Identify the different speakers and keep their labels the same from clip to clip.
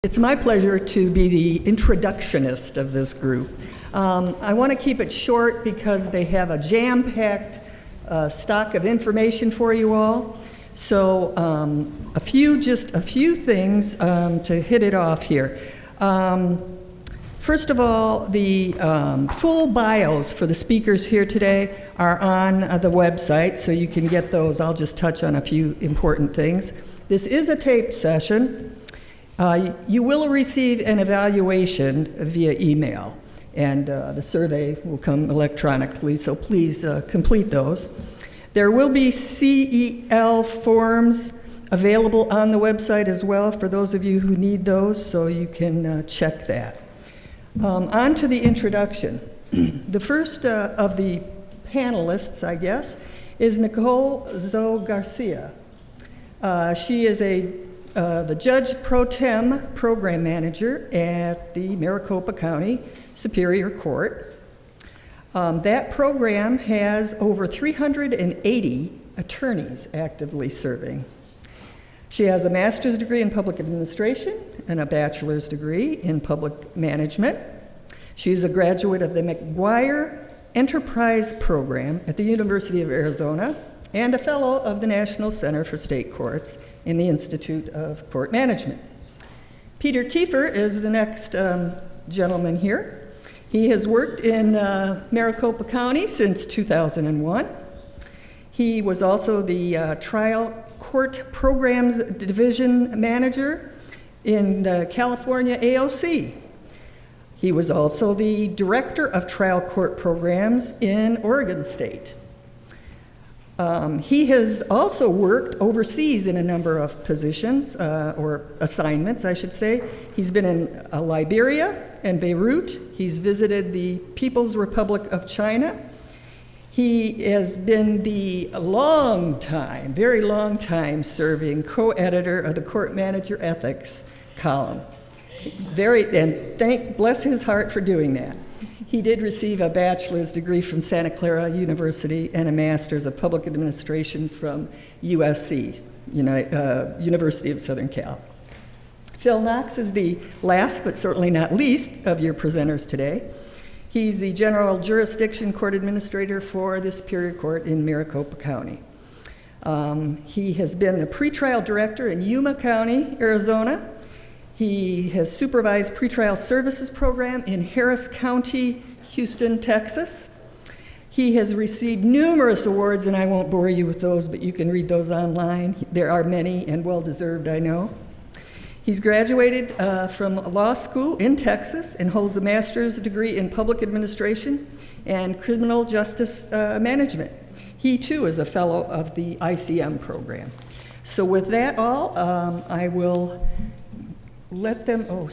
Speaker 1: It's my pleasure to be the introductionist of this group. I want to keep it short because they have a jam-packed stock of information for you all. So a few things to hit it off here. First of all, the full bios for the speakers here today are on the website, so you can get those. I'll just touch on a few important things. This is a taped session. You will receive an evaluation via email, and the survey will come electronically, so please complete those. There will be CEL forms available on the website as well for those of you who need those, so you can check that. On to the introduction. The first of the panelists, I guess, is Nicole Zol Garcia. She is the Judge Pro Tem Program Manager at the Maricopa County Superior Court. That program has over 380 attorneys actively serving. She has a master's degree in public administration and a bachelor's degree in public management. She's a graduate of the McGuire Enterprise Program at the University of Arizona and a fellow of the National Center for State Courts in the Institute of Court Management. Peter Kieffer is the next gentleman here. He has worked in Maricopa County since 2001. He was also the Trial Court Programs Division Manager in the California AOC. He was also the Director of Trial Court Programs in Oregon State. He has also worked overseas in a number of positions, or assignments, I should say. He's been in Liberia and Beirut. He's visited the People's Republic of China. He has been the very long time serving co-editor of the Court Manager Ethics column. Bless his heart for doing that. He did receive a bachelor's degree from Santa Clara University and a master's of public administration from USC, University of Southern Cal. Phil Knox is the last but certainly not least of your presenters today. He's the General Jurisdiction Court Administrator for the Superior Court in Maricopa County. He has been the pretrial director in Yuma County, Arizona. He has supervised pretrial services program in Harris County, Houston, Texas. He has received numerous awards, and I won't bore you with those, but you can read those online. There are many and well-deserved, I know. He's graduated from law school in Texas and holds a master's degree in public administration and criminal justice management. He, too, is a fellow of the ICM program. So with that all, I will let them, I'm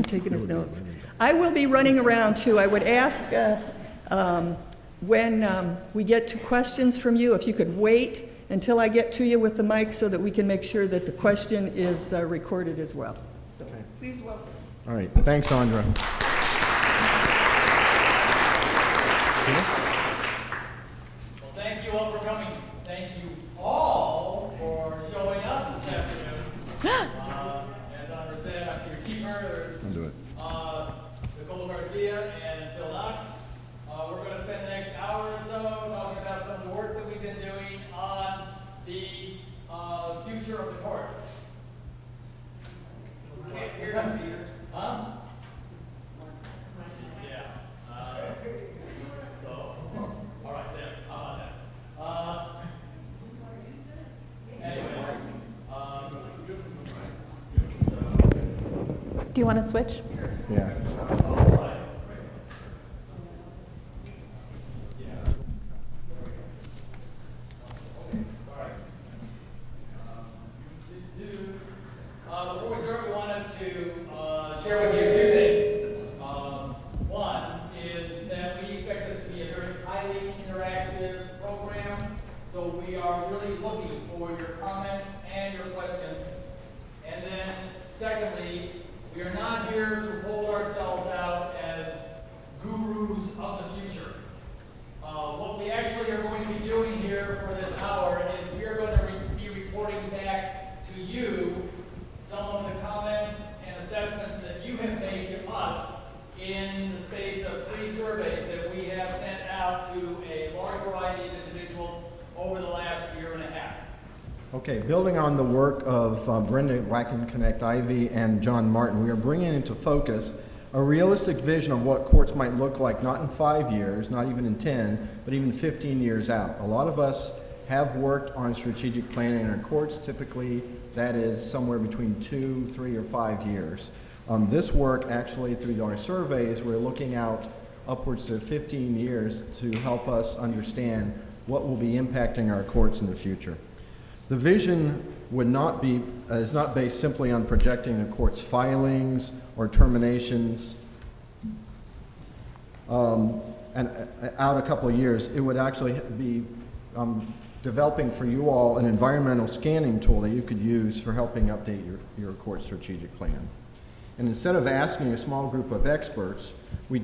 Speaker 1: taking his notes. I will be running around too. I would ask when we get to questions from you, if you could wait until I get to you with the mic so that we can make sure that the question is recorded as well. So okay. Please welcome.
Speaker 2: All right, thanks, Andra.
Speaker 3: Well, thank you all for coming. Thank you all for showing up this afternoon.
Speaker 2: I'll do it.
Speaker 3: Nicole Garcia and Phil Knox. We're going to spend the next hour or so talking about some of the work that we've been doing on the future of the courts. We can't hear you, Peter. Huh? Yeah. All right, there. How about that? Anyway.
Speaker 4: Do you want to switch?
Speaker 2: Yeah.
Speaker 3: Before we start, we wanted to share with you two things. One is that we expect this to be a very highly interactive program, so we are really looking for your comments and your questions. And then, secondly, we are not here to hold ourselves out as gurus of the future. What we actually are going to be doing here for this hour is we are going to be reporting back to you some of the comments and in the space of 3 surveys that we have sent out to a large variety of individuals over the last year and a half.
Speaker 2: Okay, building on the work of Brenda Wackenkonecht-Ivy and John Martin, we are bringing into focus a realistic vision of what courts might look like, not in 5 years, not even in 10, but even 15 years out. A lot of us have worked on strategic planning in our courts. Typically, that is somewhere between 2, 3, or 5 years. This work, actually, through our surveys, we're looking out upwards to 15 years to help us understand what will be impacting our courts in the future. The vision is not based simply on projecting the court's filings or terminations and out a couple of years. It would actually be developing for you all an environmental scanning tool that you could use for helping update your court strategic plan. And instead of asking a small group of experts, we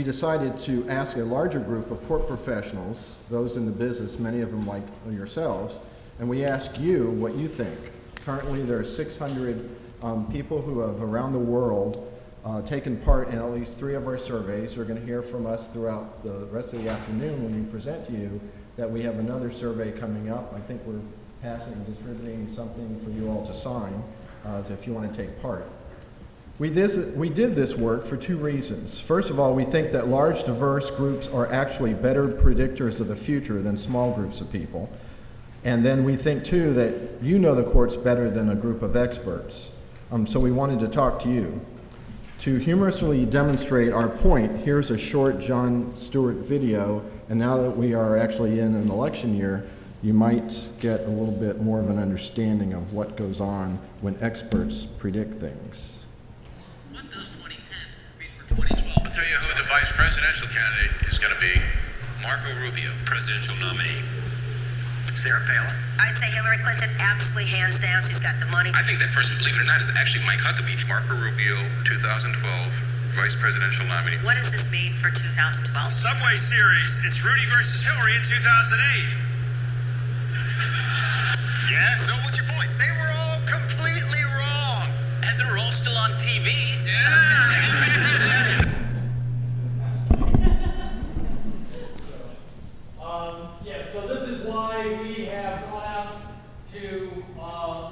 Speaker 2: decided to ask a larger group of court professionals, those in the business, many of them like yourselves, and we ask you what you think. Currently, there are 600 people who have, around the world, taken part in at least 3 of our surveys. You're going to hear from us throughout the rest of the afternoon when we present to you that we have another survey coming up. I think we're distributing something for you all to sign if you want to take part. We did this work for 2 reasons. First of all, we think that large, diverse groups are actually better predictors of the future than small groups of people. And then we think, too, that you know the courts better than a group of experts. So we wanted to talk to you. To humorously demonstrate our point, here's a short Jon Stewart video, and now that we are actually in an election year, you might get a little bit more of an understanding of what goes on when experts predict things.
Speaker 4: What does 2010 mean for 2012?
Speaker 5: I'll tell you who the vice presidential candidate is going to be. Marco Rubio,
Speaker 4: Presidential nominee.
Speaker 5: Sarah Palin.
Speaker 6: I'd say Hillary Clinton, absolutely hands down. She's got the money.
Speaker 5: I think that person, believe it or not, is actually Mike Huckabee.
Speaker 4: Marco Rubio, 2012 vice presidential nominee.
Speaker 6: What does this mean for 2012?
Speaker 4: Subway series. It's Rudy versus Hillary in 2008. Yeah, so what's your point? They were all completely wrong.
Speaker 5: And they're all still on TV.
Speaker 4: Yeah.
Speaker 3: So this is why we have gone out to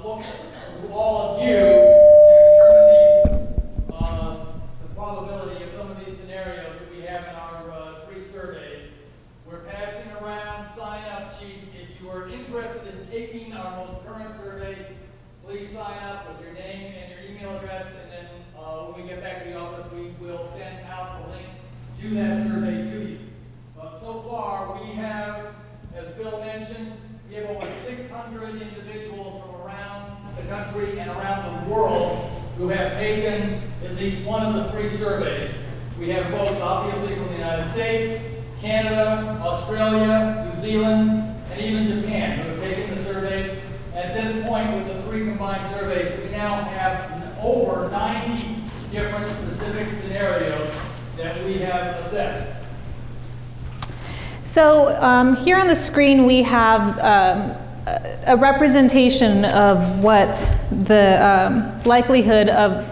Speaker 3: look to all of you to determine the probability of some of these scenarios that we have in our 3 surveys. We're passing around sign-up sheets. If you are interested in taking our most current survey, please sign up with your name and your email address, and then when we get back to the office, we will send out the link to that survey to you. But so far, we have, as Phil mentioned, we have over 600 individuals from around the country and around the world who have taken at least one of the 3 surveys. We have folks obviously from the United States, Canada, Australia, New Zealand, and even Japan who have taken the surveys. At this point, with the 3 combined surveys, we now have over 90 different specific scenarios that we have assessed.
Speaker 7: So here on the screen we have a representation of what the likelihood of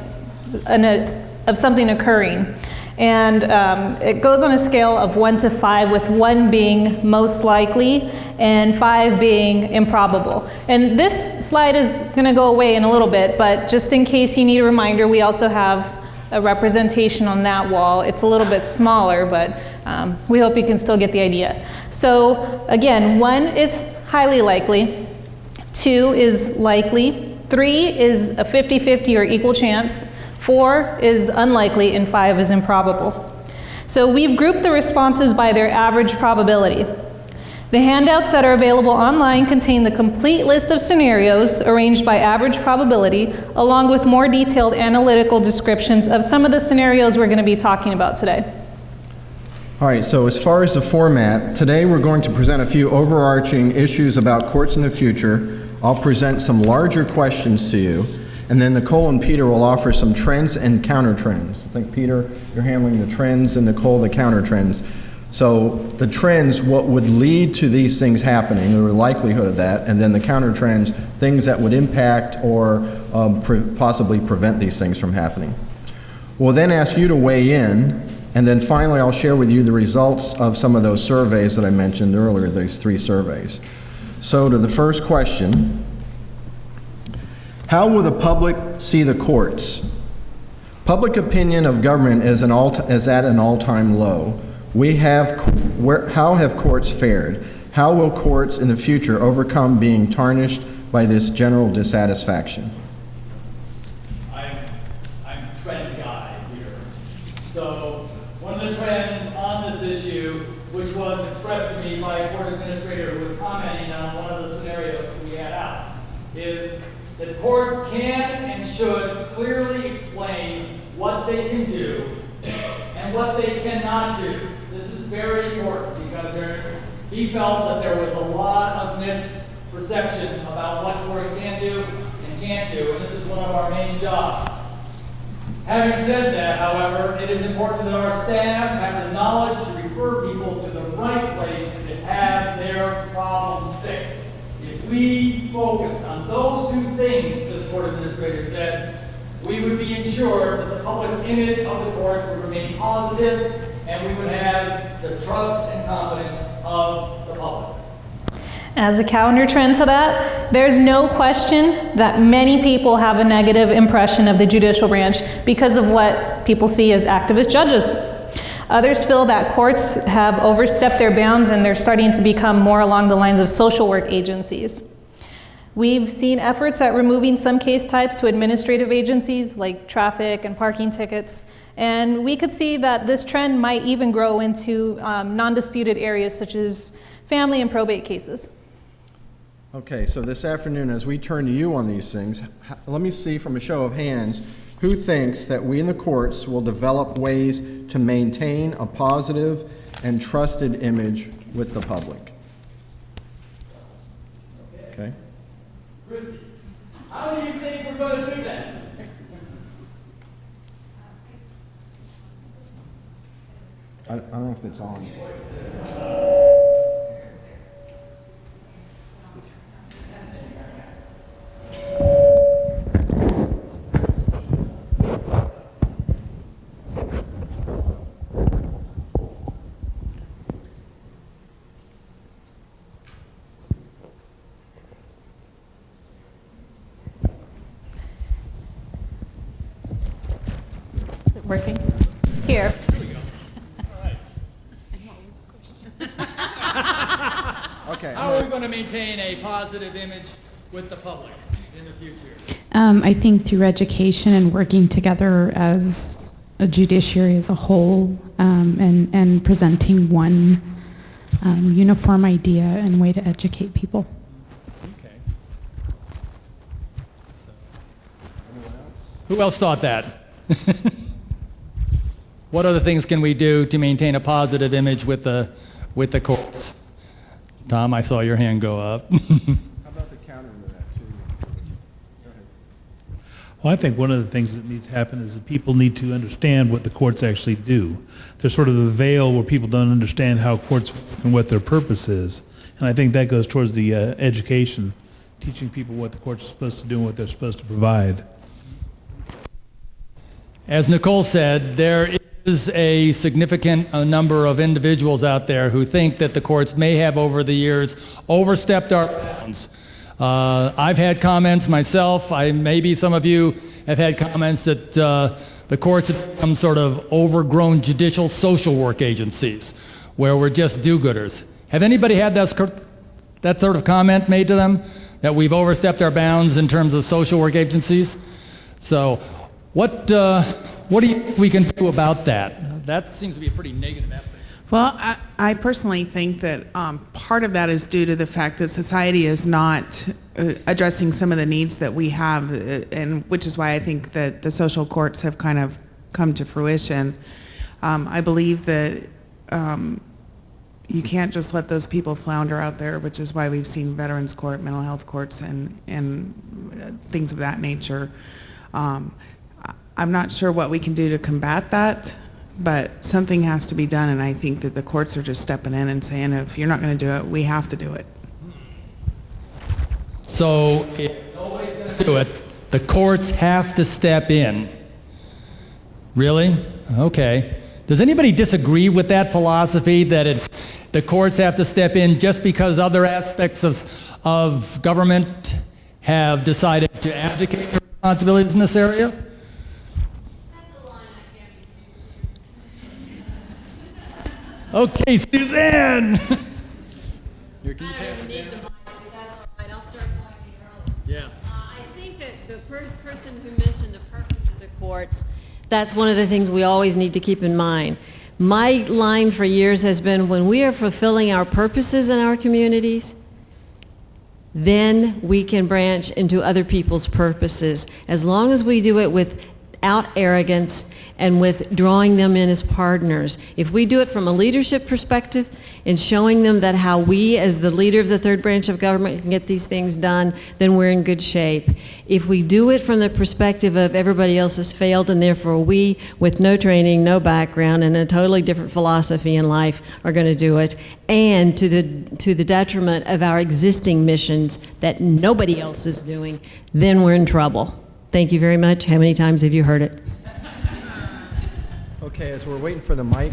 Speaker 7: something occurring. And it goes on a scale of 1 to 5, with 1 being most likely and 5 being improbable. And this slide is going to go away in a little bit, but just in case you need a reminder, we also have a representation on that wall. It's a little bit smaller, but we hope you can still get the idea. So again, 1 is highly likely, 2 is likely, 3 is a 50-50 or equal chance, 4 is unlikely, and 5 is improbable. So we've grouped the responses by their average probability. The handouts that are available online contain the complete list of scenarios arranged by average probability, along with more detailed analytical descriptions of some of the scenarios we're going to be talking about today.
Speaker 2: All right, so as far as the format, today we're going to present a few overarching issues about courts in the future. I'll present some larger questions to you, and then Nicole and Peter will offer some trends and counter trends. I think, Peter, you're handling the trends, and Nicole, the counter trends. So the trends, what would lead to these things happening, the likelihood of that, and then the counter trends, things that would impact or possibly prevent these things from happening. We'll then ask you to weigh in, and then finally I'll share with you the results of some of those surveys that I mentioned earlier, these 3 surveys. So to the first question, how will the public see the courts? Public opinion of government is at an all-time low. How have courts fared? How will courts in the future overcome being tarnished by this general dissatisfaction?
Speaker 3: I'm trend guy here. So one of the trends on this issue, which was expressed to me by a court administrator who was commenting on one of the scenarios that we had out, is that courts can and should clearly explain what they can do and what they cannot do. This is very important because he felt that there was a lot of misperception about what courts can do and can't do, and this is one of our main jobs. Having said that, however, it is important that our staff have the knowledge to refer people to the right place to have their problems fixed. If we focused on those 2 things, this court administrator said, we would be ensured that the public's image of the courts would remain positive and we would have the trust and confidence of the public.
Speaker 7: As a counter trend to that, there's no question that many people have a negative impression of the judicial branch because of what people see as activist judges. Others feel that courts have overstepped their bounds and they're starting to become more along the lines of social work agencies. We've seen efforts at removing some case types to administrative agencies like traffic and parking tickets, and we could see that this trend might even grow into non-disputed areas such as family and probate cases.
Speaker 2: Okay, so this afternoon, as we turn to you on these things, let me see from a show of hands who thinks that we in the courts will develop ways to maintain a positive and trusted image with the public. Okay.
Speaker 3: Christy, how do you think we're going to do that?
Speaker 2: I don't know if it's on.
Speaker 7: Is it working? Here.
Speaker 2: Okay.
Speaker 3: How are we going to maintain a positive image with the public in the future?
Speaker 8: I think through education and working together as a judiciary as a whole, and presenting one uniform idea and way to educate people.
Speaker 3: Okay. Who else thought that? What other things can we do to maintain a positive image with the courts? Tom, I saw your hand go up.
Speaker 2: How about the counter to that, too? Go ahead.
Speaker 9: Well, I think one of the things that needs to happen is that people need to understand what the courts actually do. There's sort of a veil where people don't understand how courts work and what their purpose is. And I think that goes towards the education, teaching people what the courts are supposed to do and what they're supposed to provide.
Speaker 3: As Nicole said, there is a significant number of individuals out there who think that the courts may have over the years overstepped our bounds. I've had comments myself, maybe some of you have had comments that the courts have become sort of overgrown judicial social work agencies where we're just do-gooders. Have anybody had that sort of comment made to them, that we've overstepped our bounds in terms of social work agencies? So what do you think we can do about that? That seems to be a pretty negative aspect.
Speaker 10: Well, I personally think that part of that is due to the fact that society is not addressing some of the needs that we have, and which is why I think that the social courts have kind of come to fruition. I believe that you can't just let those people flounder out there, which is why we've seen veterans court, mental health courts, and things of that nature. I'm not sure what we can do to combat that, but something has to be done, and I think that the courts are just stepping in and saying, if you're not going to do it, we have to do it.
Speaker 3: So if nobody's going to do it, the courts have to step in.
Speaker 11: Really? Okay. Does anybody disagree with that philosophy that the courts have to step in just because other aspects of government have decided to abdicate their responsibilities in this area?
Speaker 7: That's a line I can't
Speaker 11: Okay, Suzanne.
Speaker 12: I don't even need the mic, but that's all right. I'll start talking early.
Speaker 11: Yeah.
Speaker 12: I think that the person who mentioned the purpose of the courts, that's one of the things we always need to keep in mind. My line for years has been, when we are fulfilling our purposes in our communities, then we can branch into other people's purposes, as long as we do it without arrogance and with drawing them in as partners. If we do it from a leadership perspective and showing them that how we, as the leader of the third branch of government, can get these things done, then we're in good shape. If we do it from the perspective of everybody else has failed and therefore we, with no training, no background, and a totally different philosophy in life, are going to do it, and to the detriment of our existing missions that nobody else is doing, then we're in trouble. Thank you very much. How many times have you heard it?
Speaker 2: Okay, as we're waiting for the mic,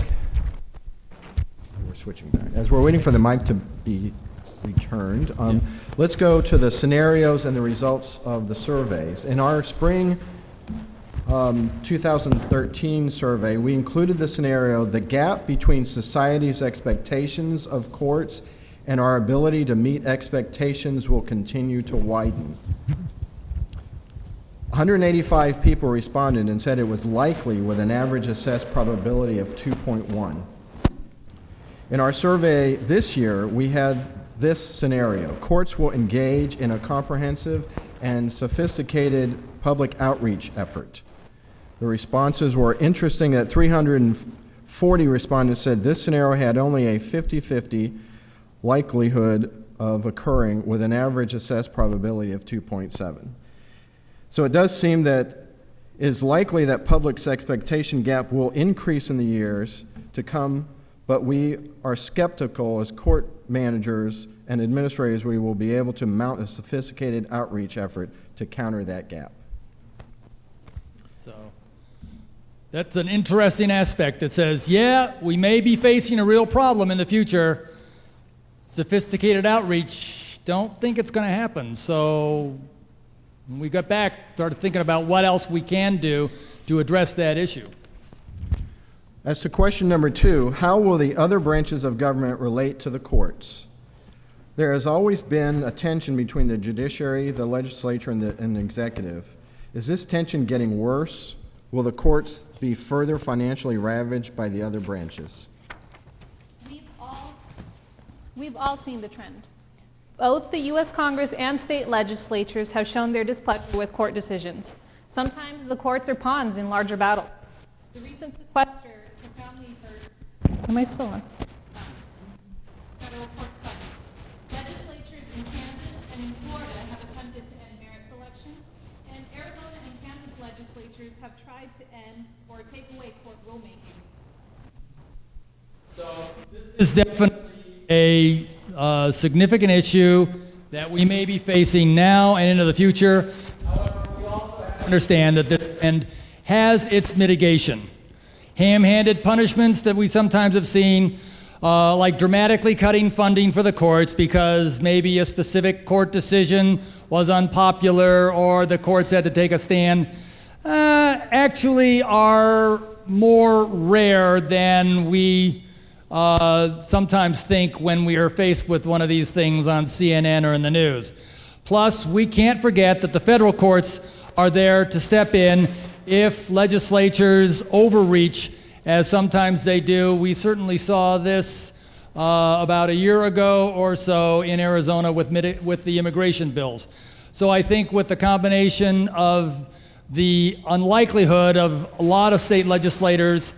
Speaker 2: we're switching back. As we're waiting for the mic to be returned, let's go to the scenarios and the results of the surveys. In our spring 2013 survey, we included the scenario, the gap between society's expectations of courts and our ability to meet expectations will continue to widen. 185 people responded and said it was likely with an average assessed probability of 2.1. In our survey this year, we had this scenario. Courts will engage in a comprehensive and sophisticated public outreach effort. The responses were interesting that 340 respondents said this scenario had only a 50-50 likelihood of occurring with an average assessed probability of 2.7. So it does seem that it is likely that public's expectation gap will increase in the years to come, but we are skeptical as court managers and administrators we will be able to mount a sophisticated outreach effort to counter that gap.
Speaker 11: So that's an interesting aspect that says, yeah, we may be facing a real problem in the future. Sophisticated outreach, don't think it's going to happen. So when we got back, started thinking about what else we can do to address that issue.
Speaker 2: As to question number 2, how will the other branches of government relate to the courts? There has always been a tension between the judiciary, the legislature, and the executive. Is this tension getting worse? Will the courts be further financially ravaged by the other branches?
Speaker 7: We've all seen the trend. Both the U.S. Congress and state legislatures have shown their displeasure with court decisions. Sometimes the courts are pawns in larger battles. The recent sequester profoundly hurt. Am I still on? Federal court funding. Legislatures in Kansas and in Florida have attempted to end merit selection, and Arizona and Kansas legislatures have tried to end or take away court rulemaking.
Speaker 11: So this is definitely a significant issue that we may be facing now and into the future. However, we also have to understand that this trend has its mitigation. Ham-handed punishments that we sometimes have seen, like dramatically cutting funding for the courts because maybe a specific court decision was unpopular or the courts had to take a stand, actually are more rare than we sometimes think when we are faced with one of these things on CNN or in the news. Plus, we can't forget that the federal courts are there to step in if legislatures overreach, as sometimes they do. We certainly saw this about a year ago or so in Arizona with the immigration bills. So I think with the combination of the unlikelihood of a lot of state legislatures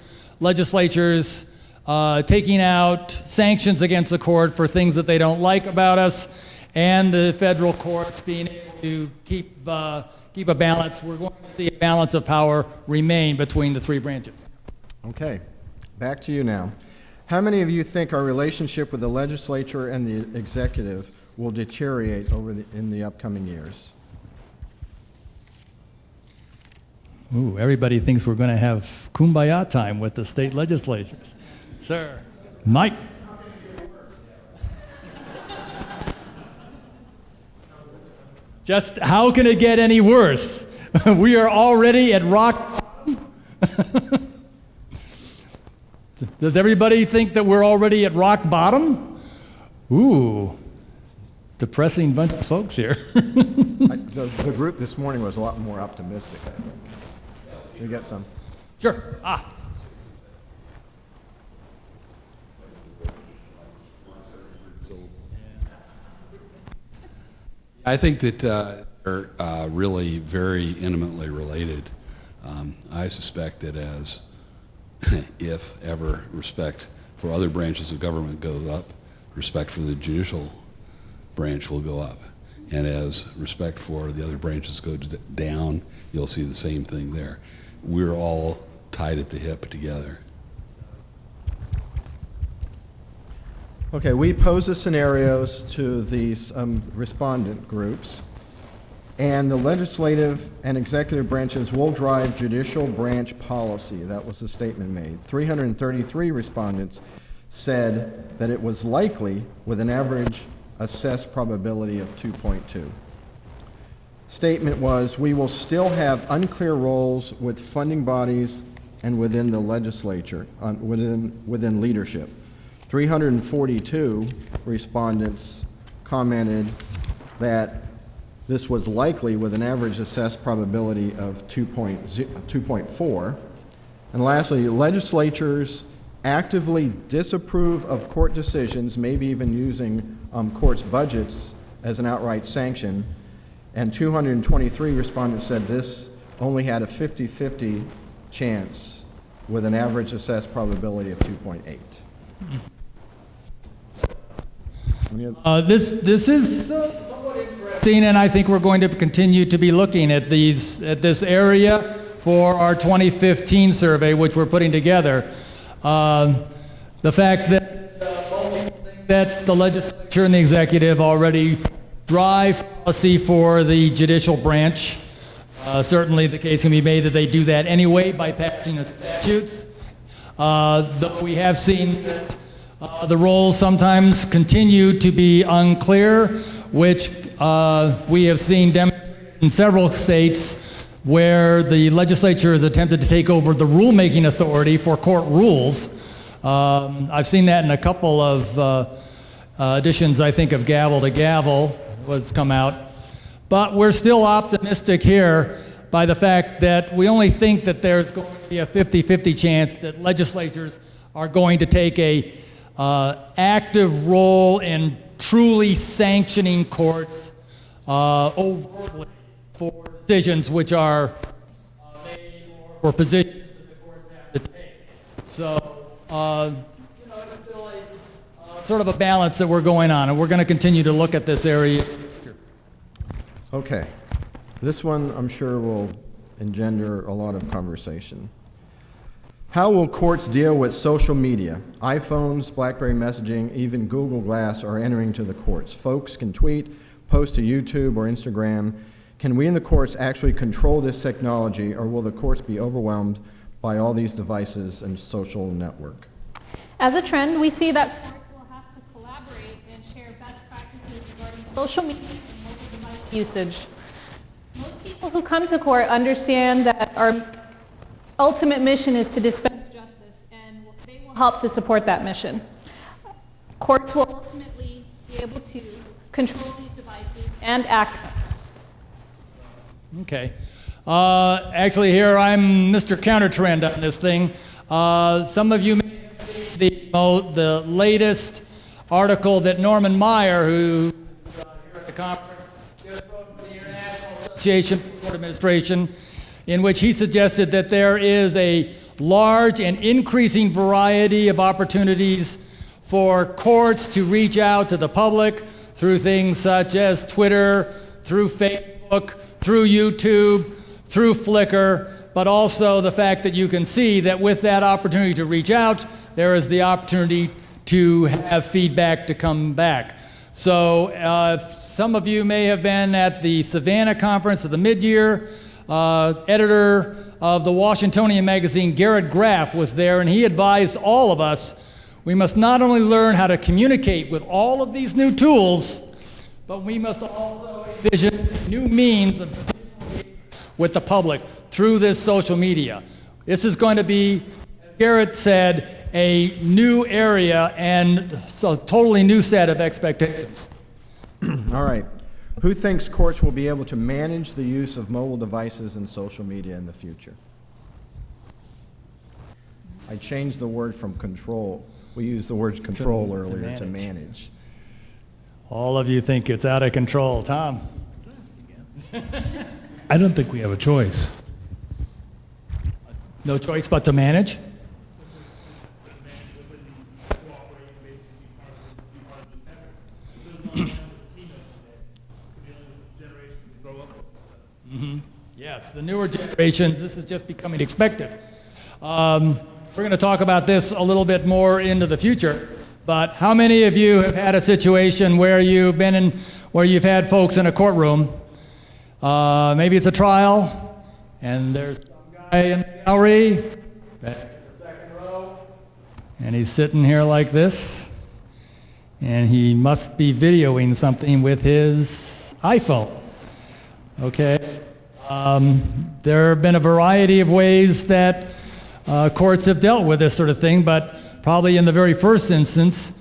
Speaker 11: taking out sanctions against the court for things that they don't like about us, and the federal courts being able to keep a balance, we're going to see a balance of power remain between the three branches.
Speaker 2: Okay, back to you now. How many of you think our relationship with the legislature and the executive will deteriorate in the upcoming years?
Speaker 11: Ooh, everybody thinks we're going to have kumbaya time with the state legislatures. Sir, Mike. Just how can it get any worse? We are already at rock bottom. Does everybody think that we're already at rock bottom? Ooh, depressing bunch of folks here.
Speaker 2: The group this morning was a lot more optimistic, I think. You get some?
Speaker 11: Sure.
Speaker 13: I think that they're really very intimately related. I suspect that as, if ever, respect for other branches of government goes up, respect for the judicial branch will go up. And as respect for the other branches goes down, you'll see the same thing there. We're all tied at the hip together.
Speaker 2: Okay, we pose the scenarios to these respondent groups, and the legislative and executive branches will drive judicial branch policy. That was the statement made. 333 respondents said that it was likely with an average assessed probability of 2.2. Statement was, we will still have unclear roles with funding bodies and within the legislature, within leadership. 342 respondents commented that this was likely with an average assessed probability of 2.4. And lastly, legislatures actively disapprove of court decisions, maybe even using courts' budgets as an outright sanction. And 223 respondents said this only had a 50-50 chance with an average assessed probability of 2.8.
Speaker 11: This is somewhat interesting, and I think we're going to continue to be looking at this area for our 2015 survey, which we're putting together. The fact that the legislature and the executive already drive policy for the judicial branch. Certainly the case can be made that they do that anyway by passing the statutes. Though we have seen that the roles sometimes continue to be unclear, which we have seen demonstrated in several states where the legislature has attempted to take over the rulemaking authority for court rules. I've seen that in a couple of editions, I think, of Gavel to Gavel was come out. But we're still optimistic here by the fact that we only think that there's going to be a 50-50 chance that legislatures are going to take a active role in truly sanctioning courts overtly for decisions which are made or positions that the courts have to take. So, it's still a sort of a balance that we're going on, and we're going to continue to look at this area.
Speaker 2: Okay. This one, I'm sure, will engender a lot of conversation. How will courts deal with social media? iPhones, BlackBerry messaging, even Google Glass are entering to the courts. Folks can tweet, post to YouTube or Instagram. Can we in the courts actually control this technology, or will the courts be overwhelmed by all these devices and social network?
Speaker 7: As a trend, we see that courts will have to collaborate and share best practices regarding social media and mobile device usage. Most people who come to court understand that our ultimate mission is to dispense justice, and they will help to support that mission. Courts will ultimately be able to control these devices and access.
Speaker 11: Okay. Actually, here I'm Mr. Countertrend on this thing. Some of you may have seen the latest article that Norman Meyer, who is here at the conference, just wrote for the International Association for Court Administration, in which he suggested that there is a large and increasing variety of opportunities for courts to reach out to the public through things such as Twitter, through Facebook, through YouTube, through Flickr, but also the fact that you can see that with that opportunity to reach out, there is the opportunity to have feedback to come back. So some of you may have been at the Savannah conference of the mid-year. editor of the Washingtonian magazine, Garrett Graff, was there, and he advised all of us we must not only learn how to communicate with all of these new tools, but we must also envision new means of with the public through this social media. This is going to be, as Garrett said, a new area and a totally new set of expectations.
Speaker 2: All right. Who thinks courts will be able to manage the use of mobile devices and social media in the future? I changed the word from control. We used the word control earlier to manage.
Speaker 11: All of you think it's out of control. Tom?
Speaker 9: I don't think we have a choice.
Speaker 11: No choice but to manage? Yes, the newer generations, this is just becoming expected. We're going to talk about this a little bit more into the future, but how many of you have had a situation where you've had folks in a courtroom, maybe it's a trial, and there's some guy in the gallery, back in the second row, and he's sitting here like this, and he must be videoing something with his iPhone, okay? There have been a variety of ways that courts have dealt with this sort of thing, but probably in the very first instance,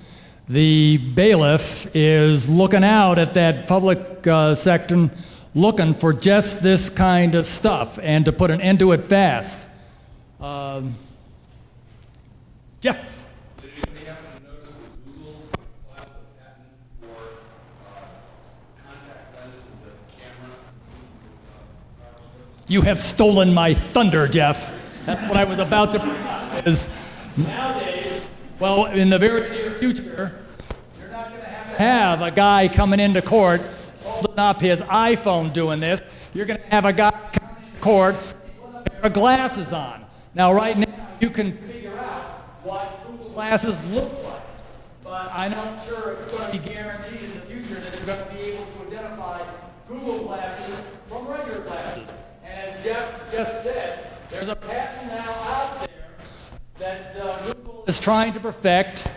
Speaker 11: the bailiff is looking out at that public section, looking for just this kind of stuff, and to put an end to it fast. Jeff?
Speaker 13: Did anybody happen to notice that Google filed a patent for contact lens with the camera?
Speaker 11: You have stolen my thunder, Jeff. That's what I was about to bring up, is nowadays, well, in the very near future, you're not going to have a guy coming into court holding up his iPhone doing this. You're going to have a guy coming into court with a pair of glasses on. Now, right now, you can figure out what Google glasses look like, but I'm not sure it's going to be guaranteed in the future that you're going to be able to identify Google glasses from regular glasses. And as Jeff just said, there's a patent now out there that Google is trying to perfect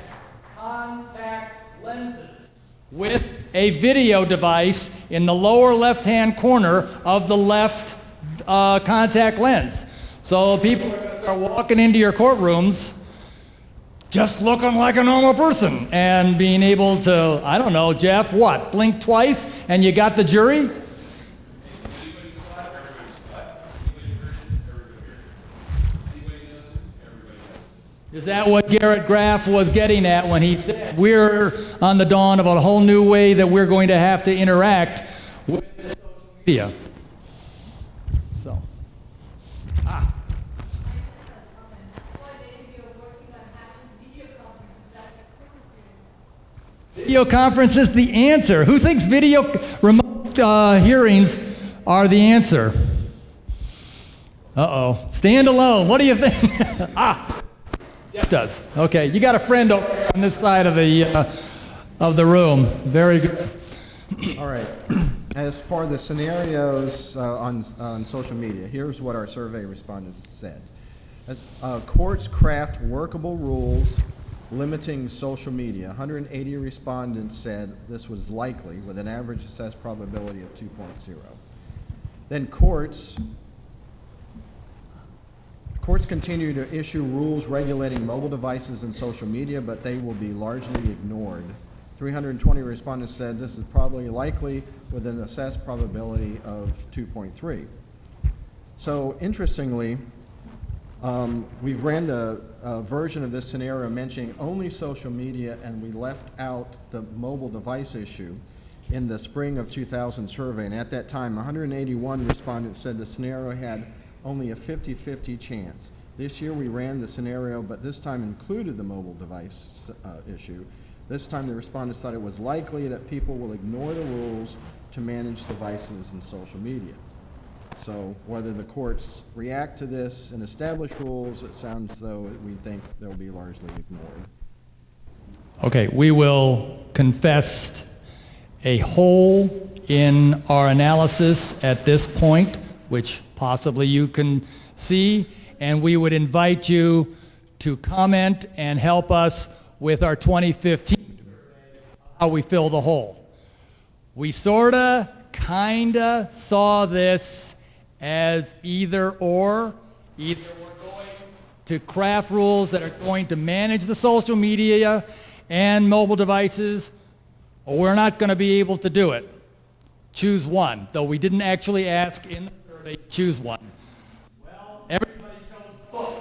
Speaker 11: contact lenses with a video device in the lower left-hand corner of the left contact lens. So people are going to start walking into your courtrooms just looking like a normal person and being able to, I don't know, Jeff, what, blink twice and you got the jury? Is that what Garrett Graff was getting at when he said we're on the dawn of a whole new way that we're going to have to interact with social media? So, Video conference is the answer. Who thinks remote hearings are the answer? Uh-oh. Stand alone. What do you think? Jeff does. Okay, you got a friend over there on this side of the room. Very good.
Speaker 2: All right. As for the scenarios on social media, here's what our survey respondents said. Courts craft workable rules limiting social media. 180 respondents said this was likely with an average assessed probability of 2.0. Then courts continue to issue rules regulating mobile devices and social media, but they will be largely ignored. 320 respondents said this is probably likely with an assessed probability of 2.3. So interestingly, we've ran the version of this scenario mentioning only social media, and we left out the mobile device issue in the spring of 2000 survey. And at that time, 181 respondents said the scenario had only a 50-50 chance. This year we ran the scenario, but this time included the mobile device issue. This time the respondents thought it was likely that people will ignore the rules to manage devices and social media. So whether the courts react to this and establish rules, it sounds though we think they'll be largely ignored.
Speaker 11: Okay, we will confess a hole in our analysis at this point. which possibly you can see, and we would invite you to comment and help us with our 2015 how we fill the hole. We sorta, kinda saw this as either or. Either we're going to craft rules that are going to manage the social media and mobile devices, or we're not going to be able to do it. Choose one, though we didn't actually ask in the survey, choose one. Well, everybody chose both.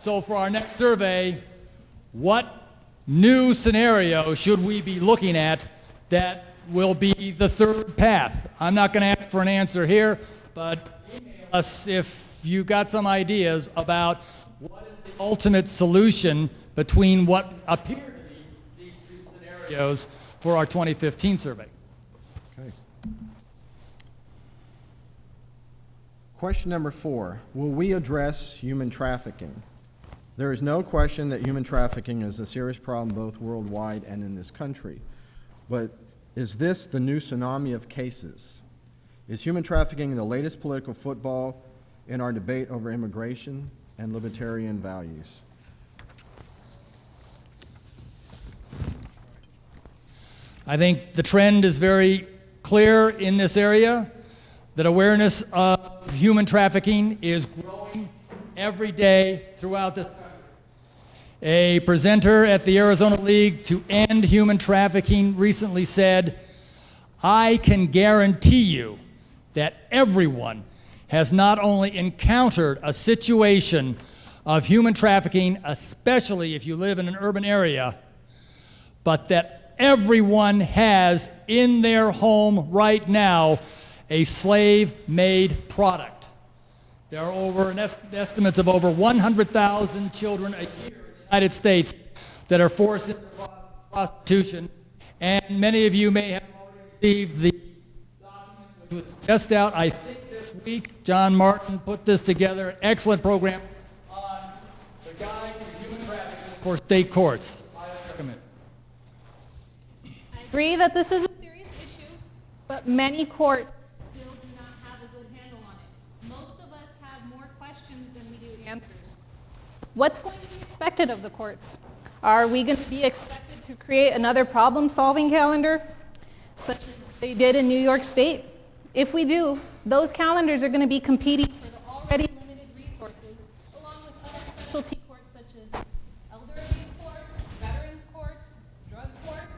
Speaker 11: So for our next survey, what new scenario should we be looking at that will be the third path? I'm not going to ask for an answer here, but email us if you got some ideas about what is the ultimate solution between what appear to be these two scenarios for our 2015 survey.
Speaker 2: Okay. Question number 4, will we address human trafficking? There is no question that human trafficking is a serious problem both worldwide and in this country. But is this the new tsunami of cases? Is human trafficking the latest political football in our debate over immigration and libertarian values?
Speaker 11: I think the trend is very clear in this area, that awareness of human trafficking is growing every day throughout this country. A presenter at the Arizona League to End Human Trafficking recently said, "I can guarantee you that everyone has not only encountered a situation of human trafficking, especially if you live in an urban area, but that everyone has in their home right now a slave-made product." There are over estimates of over 100,000 children a year in the United States that are forced into prostitution, and many of you may have already received the document which was just out, I think this week. John Martin put this together, an excellent program on the guide to human trafficking for state courts. I recommend it.
Speaker 7: I agree that this is a serious issue, but many courts still do not have a good handle on it. Most of us have more questions than we do answers. What's going to be expected of the courts? Are we going to be expected to create another problem-solving calendar, such as they did in New York State? If we do, those calendars are going to be competing for the already limited resources, along with other specialty courts such as elder abuse courts, veterans courts, drug courts.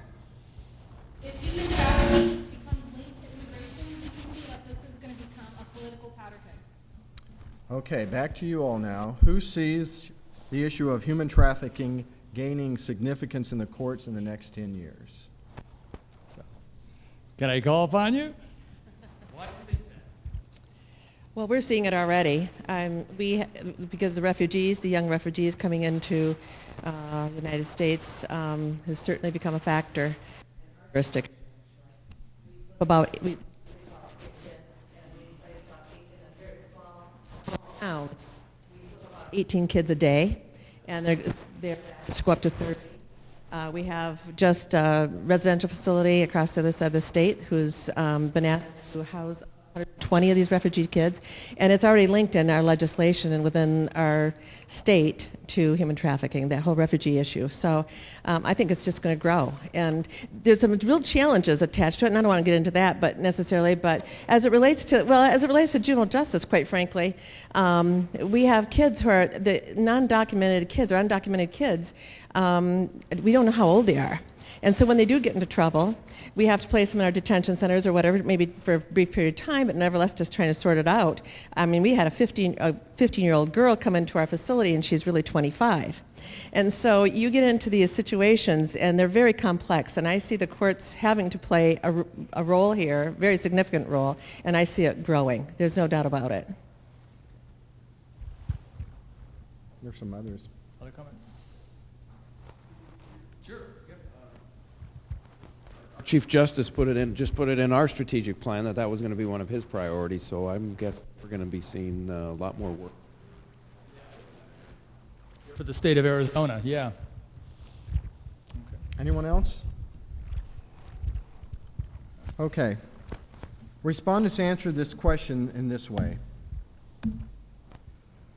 Speaker 7: If human trafficking becomes linked to immigration, you can see that this is going to become a political powder keg.
Speaker 2: Okay, back to you all now. Who sees the issue of human trafficking gaining significance in the courts in the next 10 years?
Speaker 11: Can I call upon you?
Speaker 14: Well, we're seeing it already. Because the young refugees coming into the United States has certainly become a factor. About 18 kids a day, and they're to go up to 30. We have just a residential facility across the other side of the state who's been asked to house 120 of these refugee kids, and it's already linked in our legislation and within our state to human trafficking, that whole refugee issue. So I think it's just going to grow, and there's some real challenges attached to it, and I don't want to get into that, but as it relates to juvenile justice, quite frankly, we have kids who are the non-documented kids or undocumented kids. We don't know how old they are. And so when they do get into trouble, we have to place them in our detention centers or whatever, maybe for a brief period of time, but nevertheless just trying to sort it out. I mean, we had a 15-year-old girl come into our facility, and she's really 25. And so you get into these situations, and they're very complex, and I see the courts having to play a role here, a very significant role, and I see it growing. There's no doubt about it.
Speaker 2: There's some others.
Speaker 11: Other comments? Sure.
Speaker 15: Chief Justice put it in our strategic plan that was going to be one of his priorities, so I'm guessing we're going to be seeing a lot more work.
Speaker 11: For the state of Arizona, yeah.
Speaker 2: Anyone else? Okay. Respondents answered this question in this way.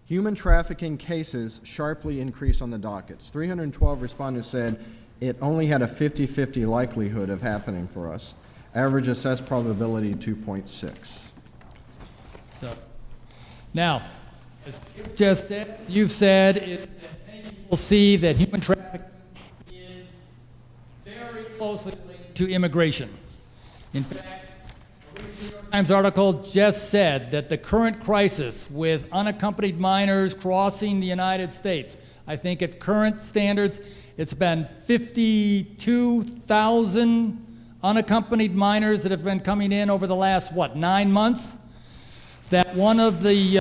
Speaker 2: Human trafficking cases sharply increase on the dockets. 312 respondents said it only had a 50-50 likelihood of happening for us. Average assessed probability 2.6.
Speaker 11: So, now, as Kiefer just said, you've said that many people see that human trafficking is very closely linked to immigration. In fact, a recent New York Times article just said that the current crisis with unaccompanied minors crossing the United States, I think at current standards, it's been 52,000 unaccompanied minors that have been coming in over the last, 9 months? That one of the,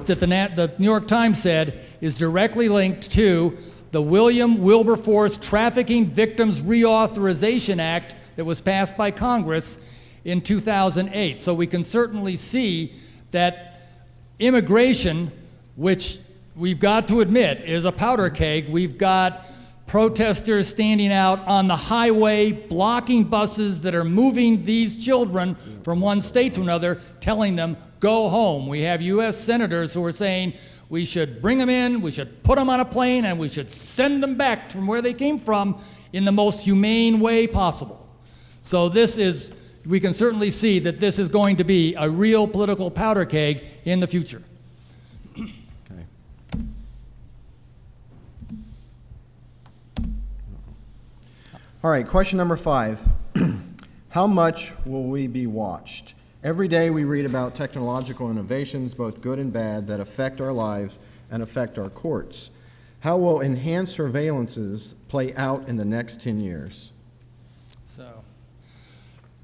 Speaker 11: that the New York Times said is directly linked to the William Wilberforce Trafficking Victims Reauthorization Act that was passed by Congress in 2008. So we can certainly see that immigration, which we've got to admit is a powder keg, we've got protesters standing out on the highway, blocking buses that are moving these children from one state to another, telling them, go home. We have U.S. senators who are saying we should bring them in, we should put them on a plane, and we should send them back from where they came from in the most humane way possible. So this is, we can certainly see that this is going to be a real political powder keg in the future.
Speaker 2: All right, question number 5. How much will we be watched? Every day we read about technological innovations, both good and bad, that affect our lives and affect our courts. How will enhanced surveillances play out in the next 10 years?
Speaker 11: So,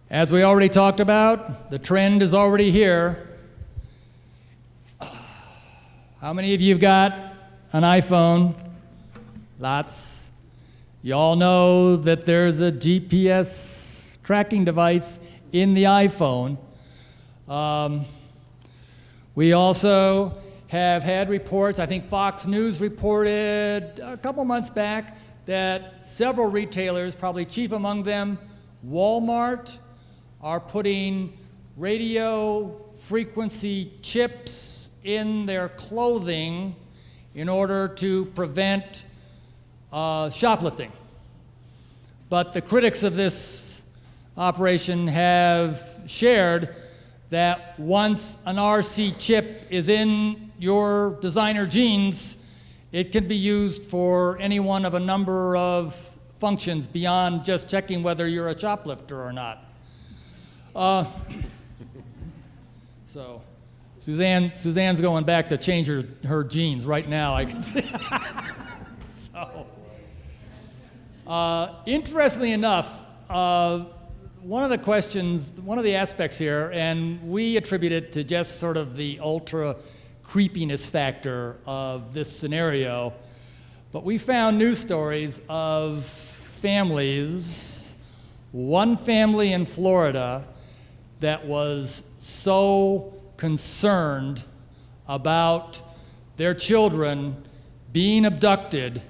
Speaker 11: as we already talked about, the trend is already here. How many of you have got an iPhone? Lots. You all know that there's a GPS tracking device in the iPhone. We also have had reports, I think Fox News reported a couple months back, that several retailers, probably chief among them, Walmart, are putting radio frequency chips in their clothing in order to prevent shoplifting. But the critics of this operation have shared that once an RC chip is in your designer jeans, it can be used for any one of a number of functions beyond just checking whether you're a shoplifter or not. So Suzanne's going back to change her jeans right now, I can see. Interestingly enough, one of the questions, one of the aspects here, and we attribute it to just sort of the ultra creepiness factor of this scenario, but we found news stories of families, one family in Florida that was so concerned about their children being abducted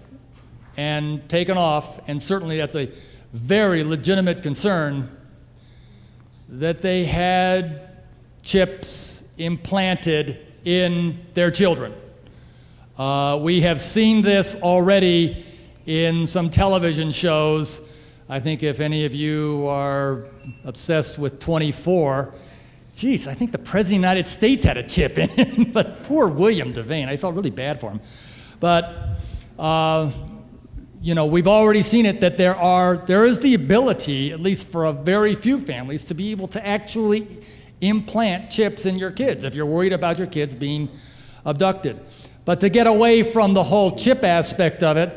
Speaker 11: and taken off, and certainly that's a very legitimate concern, that they had chips implanted in their children. We have seen this already in some television shows. I think if any of you are obsessed with 24, geez, I think the President of the United States had a chip in him, but poor William Devane, I felt really bad for him. But you know, we've already seen it that there is the ability, at least for a very few families, to be able to actually implant chips in your kids if you're worried about your kids being abducted. But to get away from the whole chip aspect of it,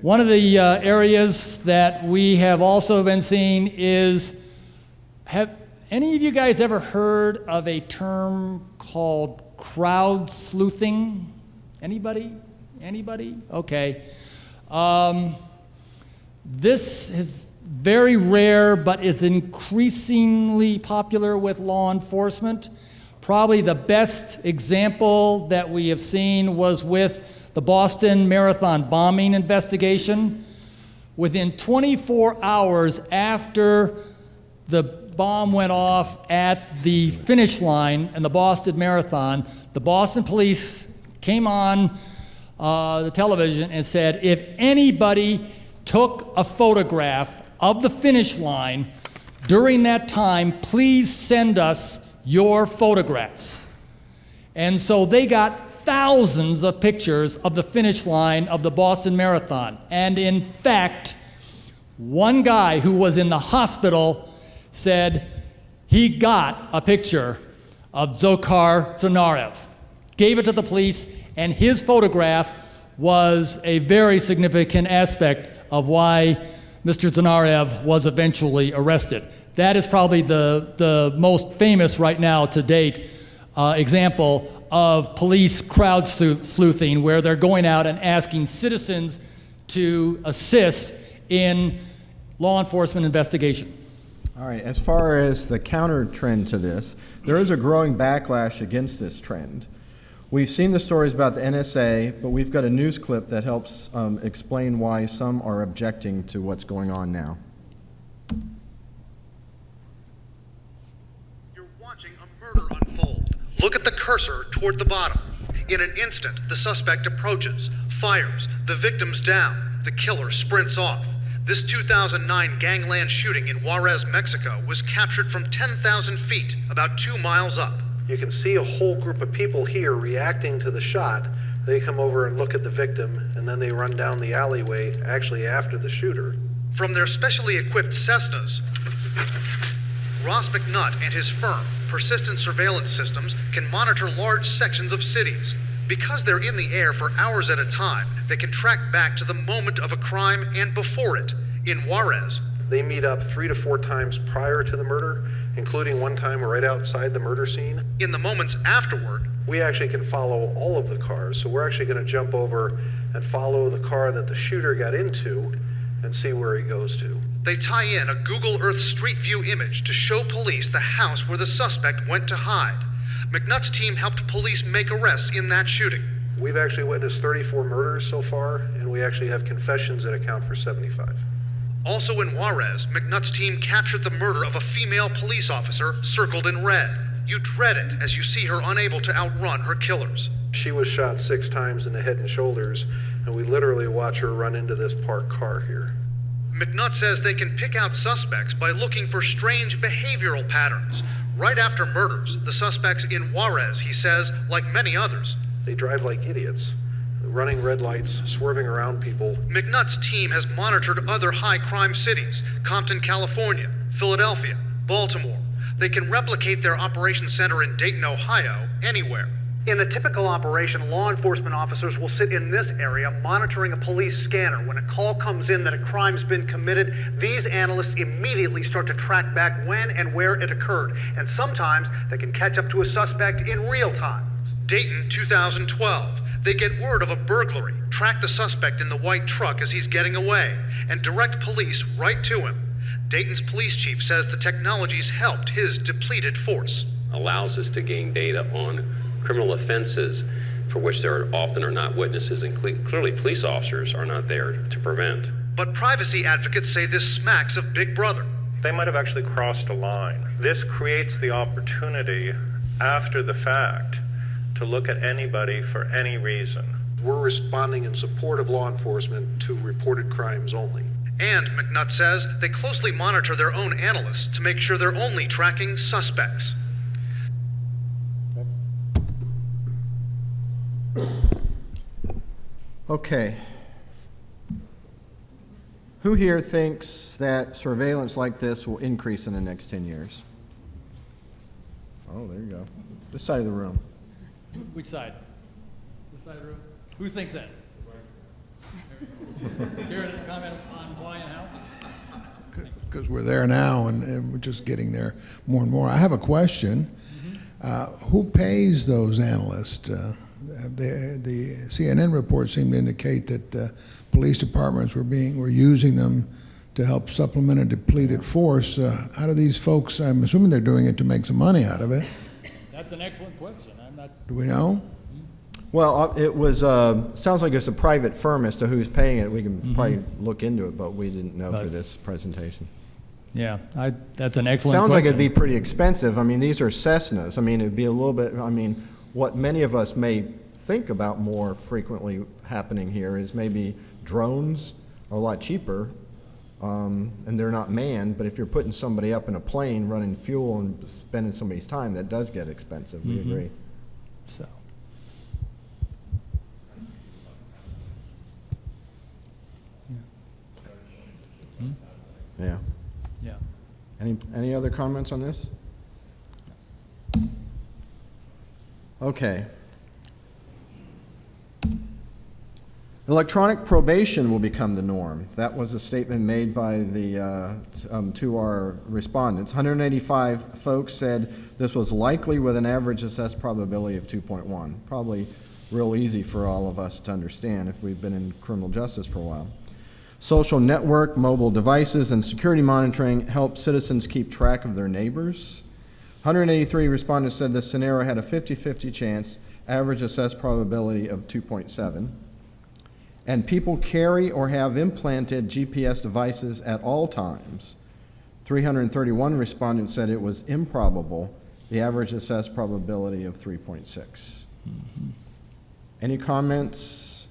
Speaker 11: one of the areas that we have also been seeing is, have any of you guys ever heard of a term called crowd sleuthing? Anybody? Anybody? Okay. This is very rare, but is increasingly popular with law enforcement. Probably the best example that we have seen was with the Boston Marathon bombing investigation. Within 24 hours after the bomb went off at the finish line in the Boston Marathon, the Boston police came on the television and said, if anybody took a photograph of the finish line during that time, please send us your photographs. And so they got thousands of pictures of the finish line of the Boston Marathon. And in fact, one guy who was in the hospital said he got a picture of Dzhokhar Tsarnaev, gave it to the police, and his photograph was a very significant aspect of why Mr. Tsarnaev was eventually arrested. That is probably the most famous right now to date example of police crowd sleuthing, where they're going out and asking citizens to assist in law enforcement investigation.
Speaker 2: All right, as far as the counter trend to this, there is a growing backlash against this trend. We've seen the stories about the NSA, but we've got a news clip that helps explain why some are objecting to what's going on now.
Speaker 4: You're watching a murder unfold. Look at the cursor toward the bottom. In an instant, the suspect approaches, fires, the victim's down, the killer sprints off. This 2009 gangland shooting in Juarez, Mexico was captured from 10,000 feet, about 2 miles up.
Speaker 16: You can see a whole group of people here reacting to the shot. They come over and look at the victim, and then they run down the alleyway, actually after the shooter.
Speaker 4: From their specially equipped Cessnas, Ross McNutt and his firm, Persistent Surveillance Systems, can monitor large sections of cities. Because they're in the air for hours at a time, they can track back to the moment of a crime and before it. In Juarez,
Speaker 16: They meet up 3 to 4 times prior to the murder, including one time right outside the murder scene.
Speaker 4: In the moments afterward,
Speaker 16: we actually can follow all of the cars. So we're actually going to jump over and follow the car that the shooter got into and see where he goes to.
Speaker 4: They tie in a Google Earth Street View image to show police the house where the suspect went to hide. McNutt's team helped police make arrests in that shooting.
Speaker 16: We've actually witnessed 34 murders so far, and we actually have confessions that account for 75.
Speaker 4: Also in Juarez, McNutt's team captured the murder of a female police officer circled in red. You dread it as you see her unable to outrun her killers.
Speaker 16: She was shot 6 times in the head and shoulders, and we literally watch her run into this parked car here.
Speaker 4: McNutt says they can pick out suspects by looking for strange behavioral patterns. Right after murders, the suspects in Juarez, he says, like many others,
Speaker 16: they drive like idiots, running red lights, swerving around people.
Speaker 4: McNutt's team has monitored other high-crime cities, Compton, California, Philadelphia, Baltimore. They can replicate their operations center in Dayton, Ohio, anywhere. In a typical operation, law enforcement officers will sit in this area monitoring a police scanner. When a call comes in that a crime's been committed, these analysts immediately start to track back when and where it occurred. And sometimes they can catch up to a suspect in real time. Dayton, 2012. They get word of a burglary, track the suspect in the white truck as he's getting away, and direct police right to him. Dayton's police chief says the technology's helped his depleted force.
Speaker 17: Allows us to gain data on criminal offenses for which there often are not witnesses, and clearly police officers are not there to prevent.
Speaker 4: But privacy advocates say this smacks of Big Brother.
Speaker 18: They might have actually crossed a line. This creates the opportunity after the fact to look at anybody for any reason.
Speaker 16: We're responding in support of law enforcement to reported crimes only.
Speaker 4: And, McNutt says, they closely monitor their own analysts to make sure they're only tracking suspects.
Speaker 2: Okay. Who here thinks that surveillance like this will increase in the next 10 years? Oh, there you go. This side of the room.
Speaker 11: Which side? This side of the room? Who thinks that? Kiefer, a comment on why and how?
Speaker 19: Because we're there now, and we're just getting there more and more. I have a question. Who pays those analysts? The CNN report seemed to indicate that police departments were using them to help supplement a depleted force. How do these folks? I'm assuming they're doing it to make some money out of it.
Speaker 11: That's an excellent question. I'm not.
Speaker 19: Do we know?
Speaker 2: Well, it was sounds like it's a private firm as to who's paying it. We can probably look into it, but we didn't know for this presentation.
Speaker 11: Yeah, that's an excellent
Speaker 2: Sounds like
Speaker 11: question.
Speaker 2: it'd be pretty expensive. I mean, these are Cessnas. I mean, it'd be a little bit, I mean, what many of us may think about more frequently happening here is maybe drones are a lot cheaper, and they're not manned, but if you're putting somebody up in a plane, running fuel and spending somebody's time, that does get expensive. We agree.
Speaker 11: So.
Speaker 2: Yeah.
Speaker 11: Yeah.
Speaker 2: Any other comments on this? Okay. Electronic probation will become the norm. That was a statement made by the to our respondents. 185 folks said this was likely with an average assessed probability of 2.1. Probably real easy for all of us to understand if we've been in criminal justice for a while. Social network, mobile devices, and security monitoring help citizens keep track of their neighbors. 183 respondents said this scenario had a 50-50 chance, average assessed probability of 2.7. And people carry or have implanted GPS devices at all times. 331 respondents said it was improbable, the average assessed probability of 3.6. Mm-hmm. Any comments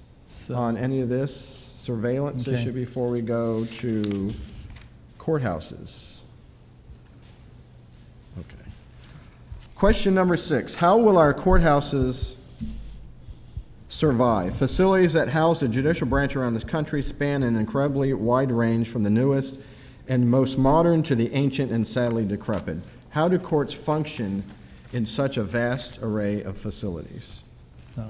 Speaker 2: on any of this? Surveillance issue before we go to courthouses. Okay. Question number 6, how will our courthouses survive? Facilities that house the judicial branch around this country span an incredibly wide range from the newest and most modern to the ancient and sadly decrepit. How do courts function in such a vast array of facilities?
Speaker 11: So,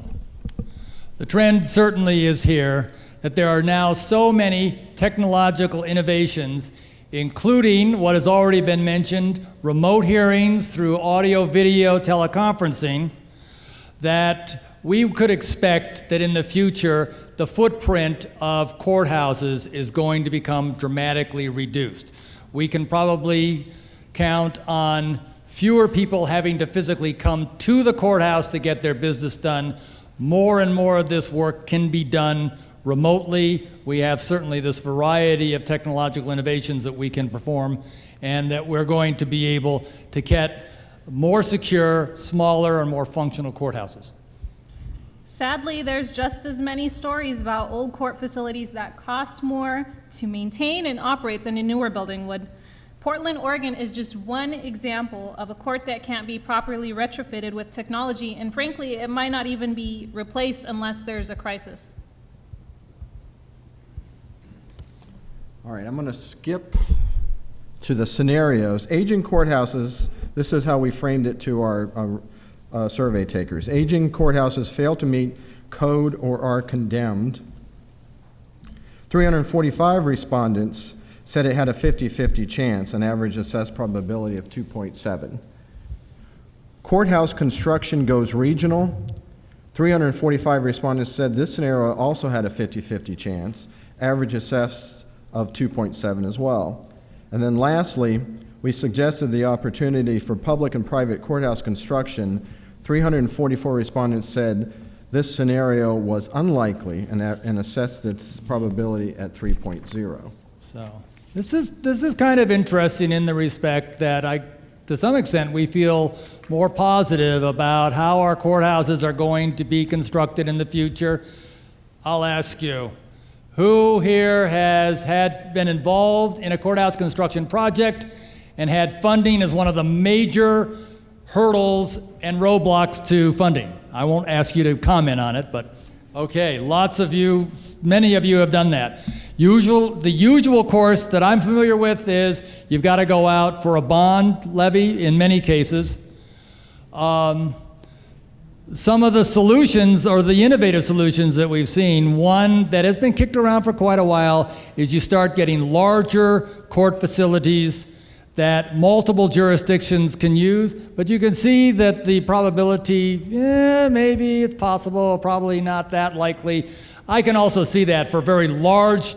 Speaker 11: the trend certainly is here that there are now so many technological innovations, including what has already been mentioned, remote hearings through audio-video teleconferencing, that we could expect that in the future, the footprint of courthouses is going to become dramatically reduced. We can probably count on fewer people having to physically come to the courthouse to get their business done. More and more of this work can be done remotely. We have certainly this variety of technological innovations that we can perform, and that we're going to be able to get more secure, smaller, and more functional courthouses.
Speaker 7: Sadly, there's just as many stories about old court facilities that cost more to maintain and operate than a newer building would. Portland, Oregon is just one example of a court that can't be properly retrofitted with technology, and frankly, it might not even be replaced unless there's a crisis.
Speaker 2: All right, I'm going to skip to the scenarios. Aging courthouses, this is how we framed it to our survey takers. Aging courthouses fail to meet code or are condemned. 345 respondents said it had a 50-50 chance, an average assessed probability of 2.7. Courthouse construction goes regional. 345 respondents said this scenario also had a 50-50 chance, average assessed of 2.7 as well. And then lastly, we suggested the opportunity for public and private courthouse construction. 344 respondents said this scenario was unlikely and assessed its probability at 3.0.
Speaker 11: So this is kind of interesting in the respect that to some extent we feel more positive about how our courthouses are going to be constructed in the future. I'll ask you, who here has been involved in a courthouse construction project and had funding as one of the major hurdles and roadblocks to funding? I won't ask you to comment on it, but okay, lots of you, many of you have done that. The usual course that I'm familiar with is you've got to go out for a bond levy in many cases. Some of the solutions, or the innovative solutions that we've seen, one that has been kicked around for quite a while, is you start getting larger court facilities that multiple jurisdictions can use, but you can see that the probability, maybe it's possible, probably not that likely. I can also see that for very large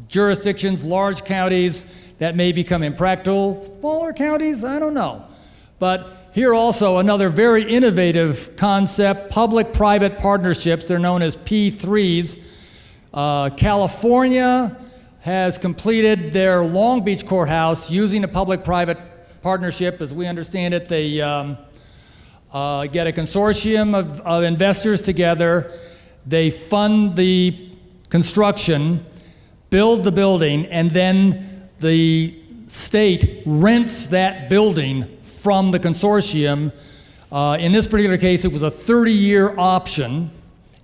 Speaker 11: jurisdictions, large counties, that may become impractical. Smaller counties, I don't know. But here also another very innovative concept, public-private partnerships. They're known as P3s. California has completed their Long Beach courthouse using a public-private partnership. As we understand it, they get a consortium of investors together. They fund the construction, build the building, and then the state rents that building from the consortium. In this particular case, it was a 30-year option,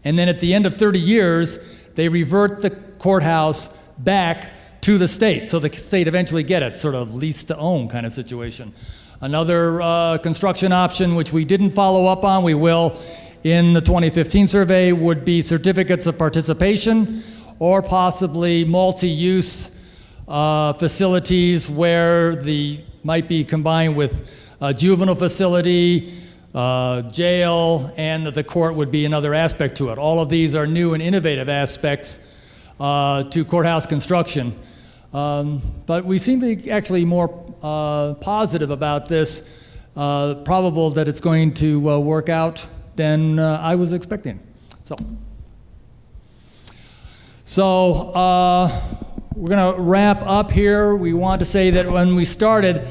Speaker 11: and then at the end of 30 years, they revert the courthouse back to the state. So the state eventually get it, sort of lease to own kind of situation. Another construction option, which we didn't follow up on, we will in the 2015 survey, would be certificates of participation or possibly multi-use facilities where might be combined with a juvenile facility, jail, and the court would be another aspect to it. All of these are new and innovative aspects to courthouse construction. But we seem to be actually more positive about this, probable that it's going to work out than I was expecting. So we're going to wrap up here. We want to say that when we started,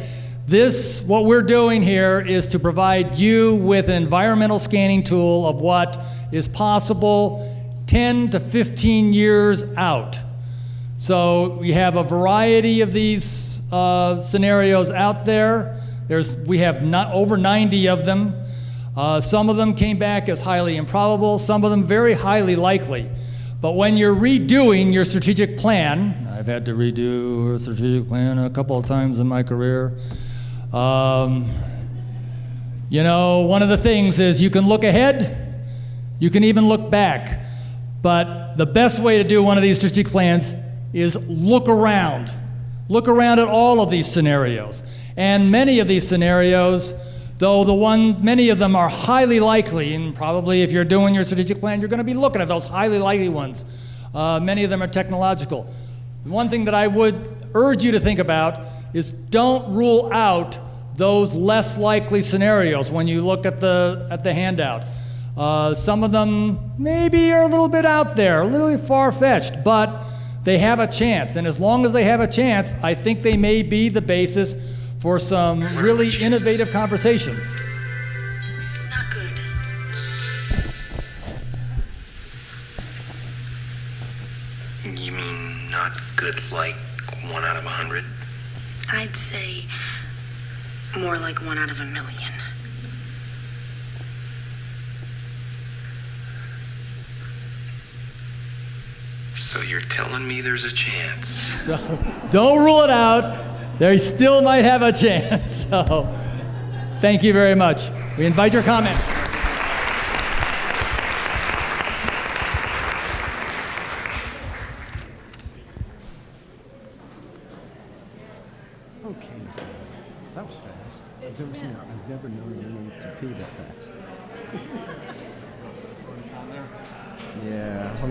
Speaker 11: what we're doing here is to provide you with an environmental scanning tool of what is possible 10 to 15 years out. So we have a variety of these scenarios out there. We have over 90 of them. Some of them came back as highly improbable, some of them very highly likely. But when you're redoing your strategic plan, I've had to redo a strategic plan a couple of times in my career. You know, one of the things is you can look ahead, you can even look back. But the best way to do one of these strategic plans is look around. Look around at all of these scenarios. And many of these scenarios, though many of them are highly likely, and probably if you're doing your strategic plan, you're going to be looking at those highly likely ones. Many of them are technological. The one thing that I would urge you to think about is don't rule out those less likely scenarios when you look at the handout. Some of them maybe are a little bit out there, a little far-fetched, but they have a chance. And as long as they have a chance, I think they may be the basis for some really innovative conversations.
Speaker 6: Not good. You mean not good like 1 out of 100? I'd say more like 1 out of a million. So you're telling me there's a chance?
Speaker 11: So don't rule it out. They still might have a chance. So thank you very much. We invite your comments.
Speaker 2: Okay, that was fast. I've never known anyone to pee that fast. Yeah, let me